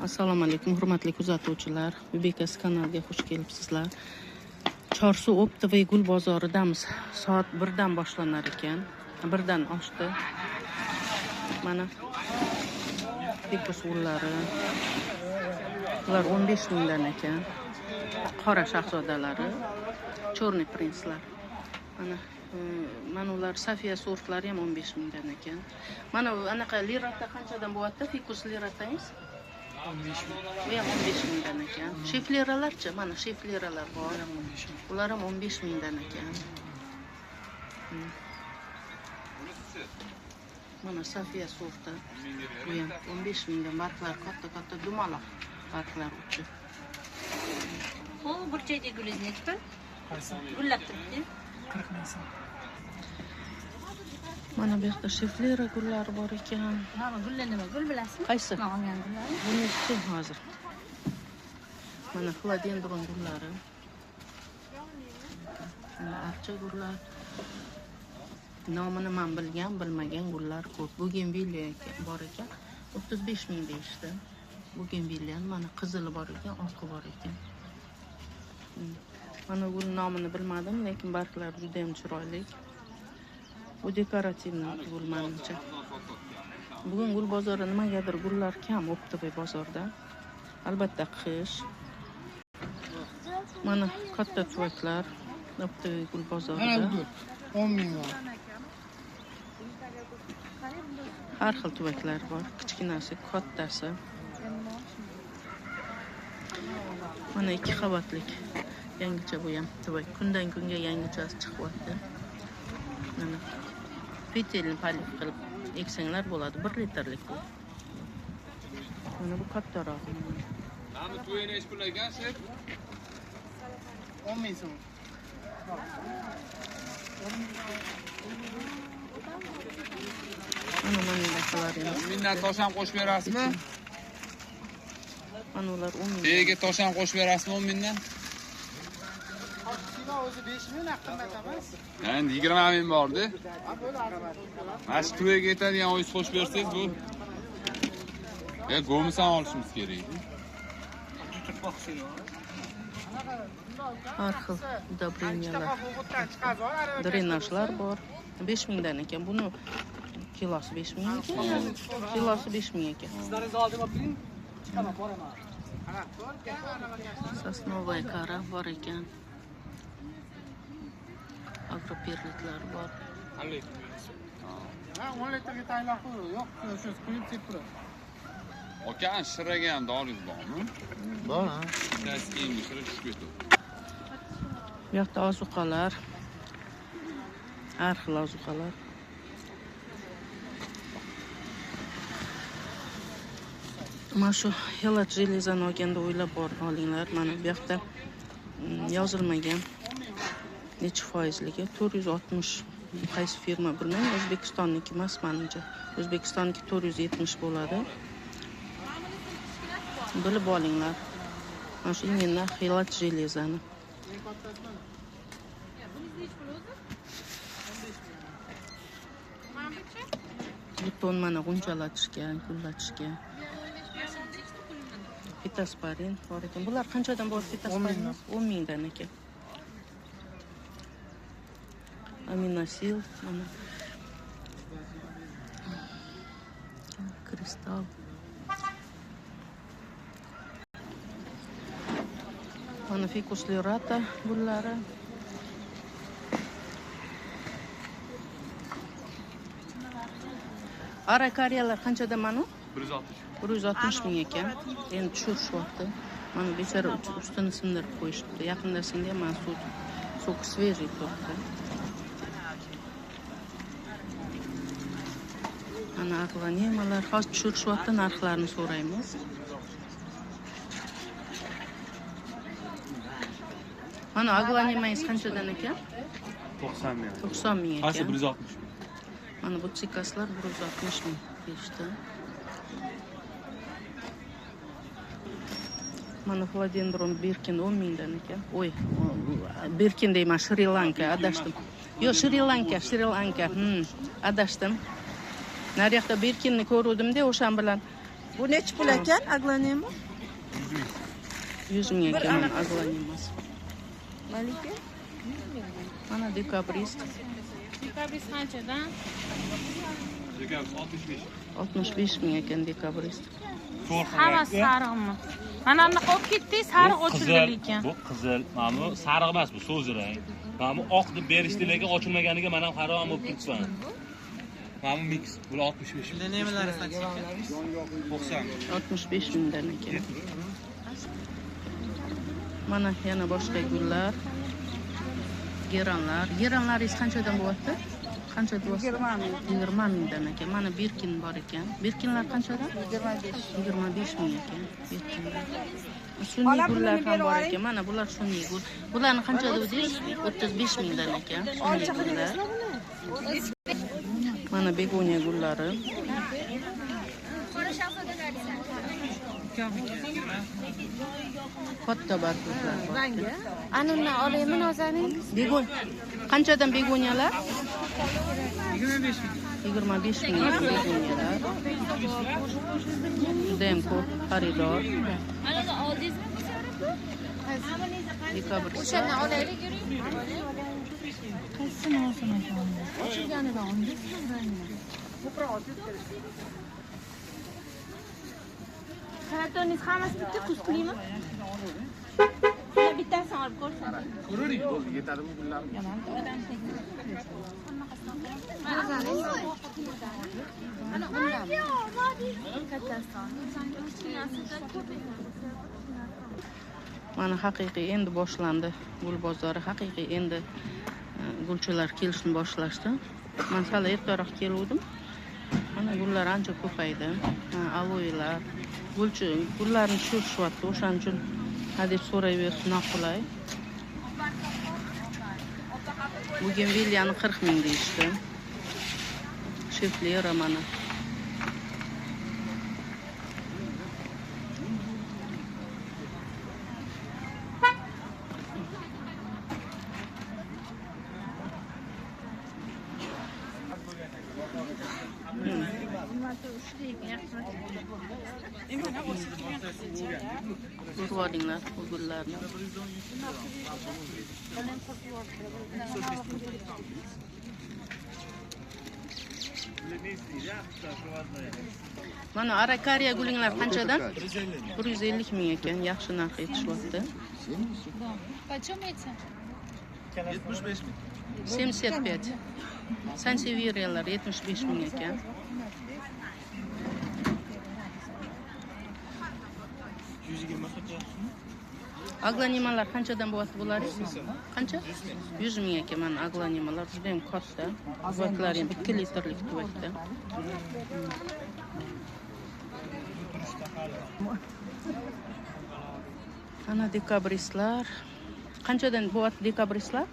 Assalomu alaykum, hurmatli kuzatuvchilar. Bibekasi kanaliga xush kelibsizlar. Chorsu optoviy gul bozoridamiz. Soat 1 dan boshlanar ekan. 1 dan oshdi. Mana fikus gullari. Bular 15 mingdan ekan. Qora shahzodalari, chorniy prinslar. Mana ular Safiya sortlari ham 15 mingdan ekan. Mana anaqa lirata qanchadan bo'lyapti? Fikus liratangiz? 15 ming. Bu ham 15 mingdan ekan. Shefleralarchi? Mana shefleralar bor. Ular ham 15 mingdan ekan. Mana Safiya sorti. Bu ham 15 mingdan. Barglar katta dumaloq barglar uchi. Bu burchakdagi gulingiz nechi pul? Qaysi? Gullab turibdi. 40 ming so'm. Mana bu yoqda sheflera gullari bor ekan. Mana gullar nima? Gul bilasizmi? Qaysi? Men olgan gullar. Bunisi hozir. Mana xilodendron gullari. Mana archa gullar. Nomini men bilmagan gullar ko'p. Bugenvilya bor ekan. 35 ming deyishdi. Bugenvilya mana qizili bor ekan, oqi bor ekan. Mana gul nomini bilmadim, lekin barglari juda ham chiroyli. Bu dekorativniy gul menimcha. Bugun gul bozori nimagadir gullar kam optoviy bozorda. Albatta qish. Mana katta tuvaklar optoviy gul bozorida. Mana bu 10 ming bor. Har xil tuvaklar bor. Kichkinasi, kattasi. Mana 2 qavatlik. Yangicha bu ham tuvak. Kundan kunga yangichasi chiqyapti. Mana petelni palif qilib eksanglar bo'ladi, 1 litrlik bu. Mana bu kattaroq. Namı tuyene iş bulagan şef. 10 ming so'm. Mana bundaqilar ham. 10 mingdan tosham qo'shib berasizmi? Mana ular 10 ming. Bega tosham qo'shib berasizmi 10 mingdan? Kilo o'zi 5 ming qimmat emas. Endi 20 ming bordi. Mana shu tuyega yetadigan o'yinni qo'shib bersangiz bu. Go'misan olishimiz kerak. Har xil udobrenyalar. Drenajlar bor. 5 mingdan ekan. Buni kilosi 5 ming ekan. Kilosi 5 ming ekan. Sizlaringizni oldim olib kiring. Chiqaman, boraman. Sosnovaya kara bor ekan. Agroperliklar bor. Ha, 10 litrga tayinlab qo'y. Yo'q, shu quyib septirib. Okan shiraga ham doringiz bormi? Bor, ha. Bittasi keyingi shira tushib ketdi. Bu yoqda ozuqalar. Har xil ozuqalar. Mana shu helat jelezani olganda o'ylab olinglar. Mana bu yoqda yozilmagan necha foizligi 460. Qaysi firma bilmayman, O'zbekistonniki emas menimcha. O'zbekistonniki 470 bo'ladi. Bilib olinglar. Mana shu ingina helat jelezani. Buton mana g'unchalatishga, gullatishga. Fitasparin bor ekan. Bular qanchadan bor fitasparin? 10 mingdan ekan. Aminosil mana. Kristal. Mana fikus lirata gullari. Arakariyalar qanchadan mana? 160 ming ekan. Endi tushirishyapti. Mana bechara ustini sindirib qo'yishibdi. Yaqinda singan mana sok свежий turibdi. Mana aglonemalar hozir tushirishyapti, narxlarini so'raymiz. Mana aglonemangiz qanchadan ekan? 90 ming. 90 ming ekan. Qaysi 160? Mana bu tsikaslar 160 ming deyishdi. Mana xilodendron Birkin 10 mingdan ekan. Oy, Birkin deyman, Shri-Lanka, adashdim. Yo'q, Shri-Lanka. Adashdim. Naryoqda Birkinni ko'ruvdim-da, o'shan bilan Bu nechi pul ekan, aglaniymi? 100 ming ekan mana aglaniyasi. Malika? Mana dekabrist Dekabrist qanchadan? 65 ming ekan dekabrist. Hammasi sariqmi? Mana bunaqa olib ketdingiz, sariq ochilgan ekan. Bu qizil, mana bu sariq emas, bu so'zrang. Mana bu oq deb berishdi, lekin ochilmaganiga men ham hayron bo'lib turibman. Mana bu mix. Bular 65 ming. Nemalari qancha? 90. 65 mingdan ekan. Mana yana boshqa gullar. Geranlar. Geranlaringiz qanchadan bo'lyapti? Qancha deyapsiz? 20 mingdan ekan. Mana Birkin bor ekan. Birkinlar qanchadan? 25 ming ekan. Birkinlar. Sun'iy gullar ham bor ekan. Mana bular sun'iy gul. Bularni qancha dedingiz? 35 mingdan ekan. Sun'iy gullar. Mana begoniya gullari. Katta barglar bor. Anundan olaymi nozaning? Begon. Qanchadan begoniyalar? 25 ming begoniyalar. Judayam ko'p xaridor. Anaga oldingizmi? Dekabrist. O'shani olaylik yuring. Qaysini olsam ekan? Ochilganidan oldingizmi? Kartoningiz hammasi bitta kuslimi? Bittasini olib ko'rsating. Ko'ring, bo'ldi, yetadimi gullar? Mana undan. Mana haqiqiy endi boshlandi gul bozori. Haqiqiy endi gulchilar kelishni boshlashdi. Men hali ertaroq kelgandim. Mana gullar ancha ko'paydi. Aloelar, gullarni tushirishyapti. O'shaning uchun hadeb so'rayverish noqulay. Bugenvilyani 40 ming deyishdi. Sheflera mana. Ko'rvoringlar bu gullarni. Mana arakariya gulinglar qanchadan? 150 ming ekan, yaxshi narx aytishyapti. Почем эти? 75 ming. 75. Sanseveriyalar 75 ming ekan. Aglanimalar qanchadan bo'lyapti bular? Qancha? 100 ming ekan. Mana aglanimalar juda ham katta. Tuvaklar ham 2 litrlik tuvakda. Ana dekabristlar. Qanchadan bo'lyapti dekabristlar?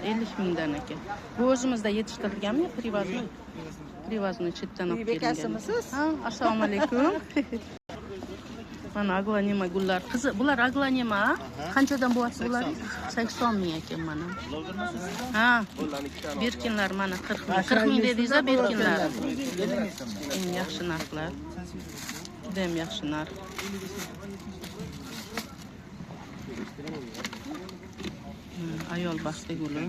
50 mingdan ekan. Bu o'zimizda yetishtirilganmi, privazni? Privazni chetdan olib kelingan. Bekasimisiz? Ha, assalomu alaykum. Mana aglanima gullar. Qizi, bular aglanima. Qanchadan bo'lyapti bular? 80 ming ekan mana. Ha. Birkinlar mana 40 ming. 40 ming dedingiz-a Birkinlar. Eng yaxshi narxlar. Juda ham yaxshi narx. Ayol baxti guli.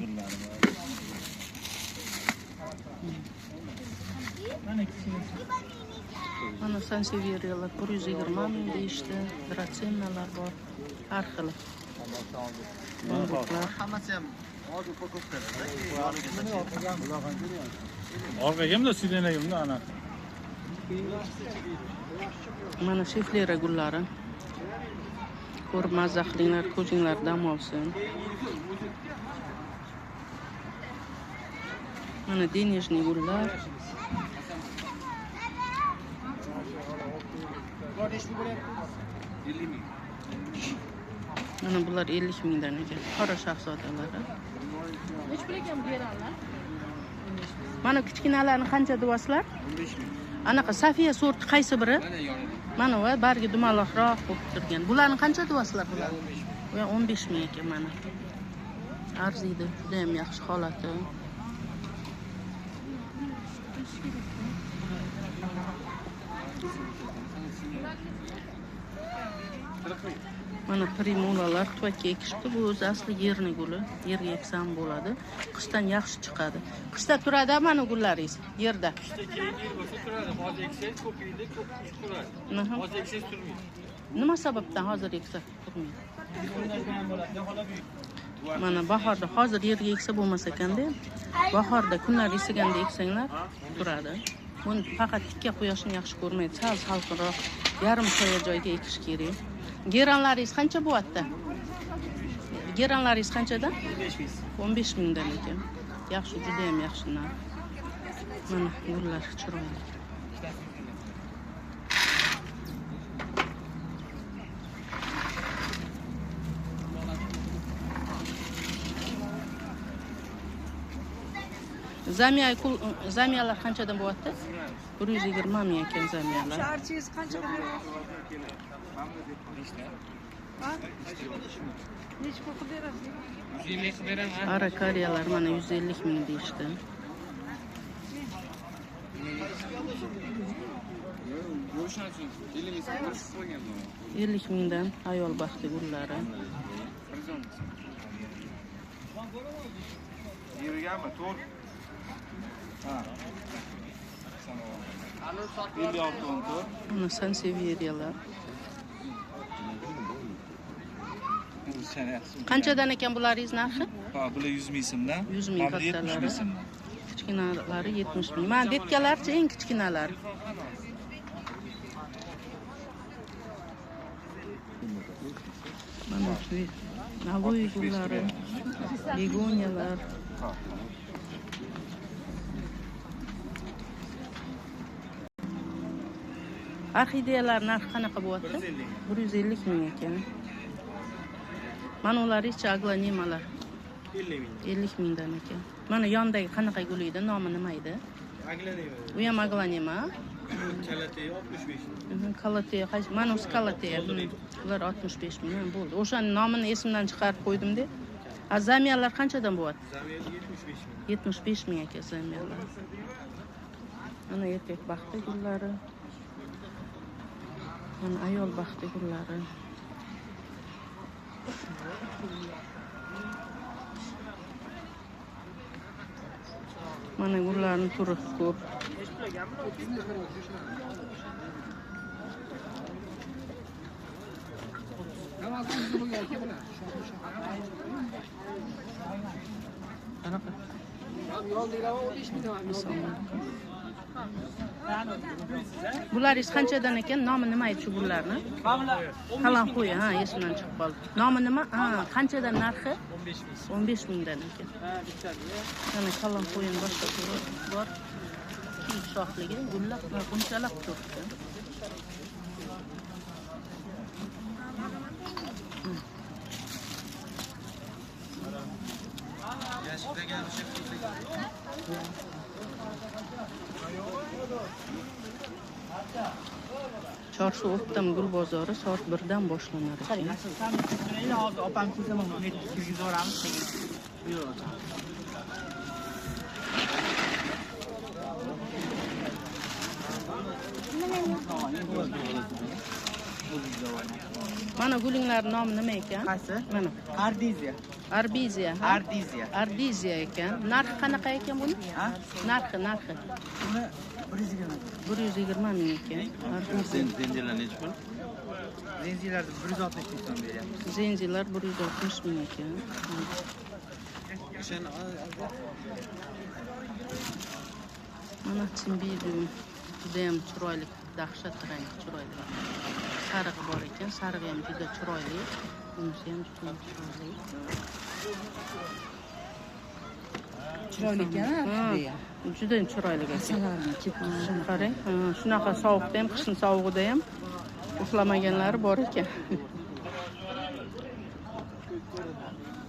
Mana sanseveriyalar 120 ming deyishdi. Dracennalar bor. Har xil. Bambuklar. Hammasi ham hozir упаковка. Orqaga sidenagimda ana. Mana sheflera gullari. Ko'rib mazza qilinglar, ko'zinglar dam olsin. Mana denejniy gullar. Mana bular 50 mingdan ekan. Qora shahzodalari. Nech pul ekan bu geranlar? Mana kichkinalarni qancha deyapsizlar? 15 ming. Anaqa Safiya sorti qaysi biri? Mana va bargi dumaloqroq bo'lib turgan. Bularni qancha deyapsizlar bular? Bu 15 ming ekan mana. Arziydi, juda ham yaxshi holati. Mana primulalar tuvakka ekishibdi. Bu o'zi asli yerni guli. Yerga eksam bo'ladi. Qishdan yaxshi chiqadi. Qishda turadi mana gullaringiz yerda. Hozir eksangiz turmaydi. Nima sababdan hozir eksa turmaydi? Mana bahorda hozir yerga eksa bo'lmas ekanda, bahorda kunlar isiganda eksanglar turadi. Buni faqat tikka quyoshni yaxshi ko'rmaydi. Sal salqinroq yarim soya joyga ekish kerak. Geranlaringiz qancha bo'lyapti? Geranlaringiz qanchadan? 15 mingdan ekan. Yaxshi, juda ham yaxshi narx. Mana gullar chiroyli. Zamiyalar qanchadan bo'lyapti? 120 ming ekan zamiyalar. Archingiz qancha qilyapti? Necha pul qilib berasiz? 150 qilib beraman. Arakariyalar mana 150 ming deyishdi. Yo'shan uchun 50 mingdan ayol baxti gullari. Yirgami, to'rt. Ha. Mana sanseveriyalar. Qanchadan ekan bularingiz narxi? Ha, bular 100 ming so'mdan. 100 ming kattalari. Kichkinalari 70 ming. Mana detkalarchi eng kichkinalar. Mana shu navoiy gullari, begoniyalar. Orxideyalar narxi qanaqa bo'lyapti? 150 ming ekan. Mana ularchi aglonemalar. 50 mingdan ekan. Mana yondagi qanaqa gul edi? Nomi nima edi? Aglonema. U ham aglonema. Kalate 65 ming. Kalate, mana o'zi kalate. Ular 65 ming bo'ldi. O'shaning nomini esimdan chiqarib qo'ydim-da. Zamiyalar qanchadan bo'lyapti? Zamiya 75 ming. 75 ming ekan zamiyalar. Mana erkak baxti gullari. Mana ayol baxti gullari. Mana gullarning turi ko'p. Bularingiz qanchadan ekan? Nomi nima edi shu gullarni? Qalam qo'y, ha, esimdan chiqib qoldi. Nomi nima? Ha, qanchadan narxi? 15 mingdan ekan. Mana qalam qo'yin boshqa turi bor. Ikki shoxligi, gullar bunchalik turibdi. Chorsu O'ptam gul bozori soat 1 dan boshlanar ekan. Hozir opam kelsa mana kirgizib yuboramiz. Mana gulinglar nomi nima ekan? Qaysi? Mana Ardiziya. Arbiziya. Ardiziya. Ardiziya ekan. Narxi qanaqa ekan buni? Ha? Narxi. Buni 120. 120 ming ekan. Zenzilar necha pul? Zenzilarni 160 ming so'm beryapmiz. Zenzilar 160 ming ekan. Mana Cimbidium juda ham chiroyli, dahshat rang chiroyli. Sariq bor ekan, sarig'i ham juda chiroyli. Bunisi ham juda chiroyli. Chiroyli ekan, juda chiroyli ekan. Qarang, shunaqa sovuqda ham, qishning sovug'ida ham uxlamaganlari bor ekan.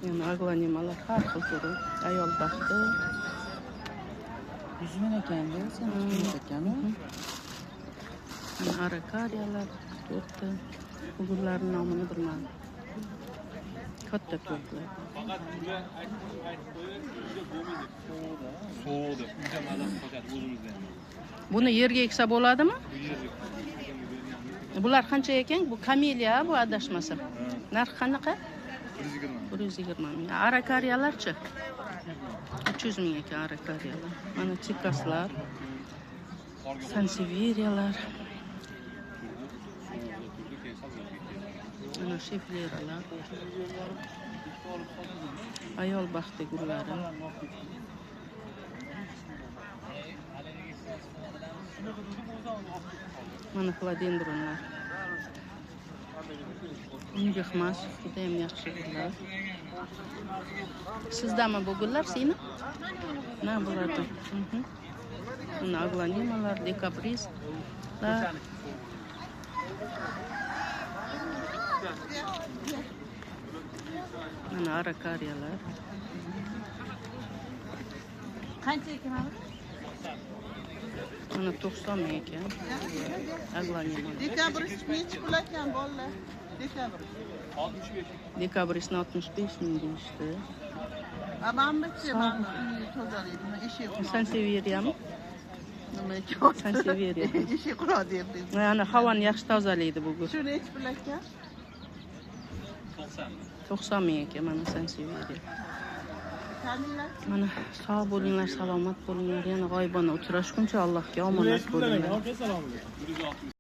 Yana aglonemalar har xil turi, ayol baxti. 100 ming ekan, sen ekanmi? Arakariyalar, to'rtta. Gullarning nomini bilmadim. Katta ko'klar. Sovuqda, uyda mazasi qochadi o'zimizda. Buni yerga eksa bo'ladimi? Bular qancha ekan? Bu kameliya, bu adashmasam. Narxi qanaqa? 120 ming. Arakariyalarchi? 300 ming ekan arakariyalar. Mana tikaslar, sanseveriyalar. Mana shifleralar. Ayol baxti gullari. Mana xilodendronlar. Unga emas, juda ham yaxshi gullar. Sizdami bu gullar, seni? Na, bularda. Mana aglonimalar, dekabrizlar. Mana arakariyalar. Qancha ekan abi? Mana 90 ming ekan. Aglonimalar. Dekabrist nechi pul ekan bolalar? Dekabrist. Dekabrisni 65 ming deyishdi. Amamchi mana uyni tozalaydi, eshik quradi. Sanseveriyami? Nima ekan? Sanseveriya. Eshik quradi deb. Mana havoni yaxshi tozalaydi bu gul. Shu nechi pul ekan? 90 ming ekan mana sanseveriya. Kamilla. Mana sog' bo'linglar, salomat bo'linglar. Yana g'oyibona uchrashguncha Allohga omonat bo'linglar.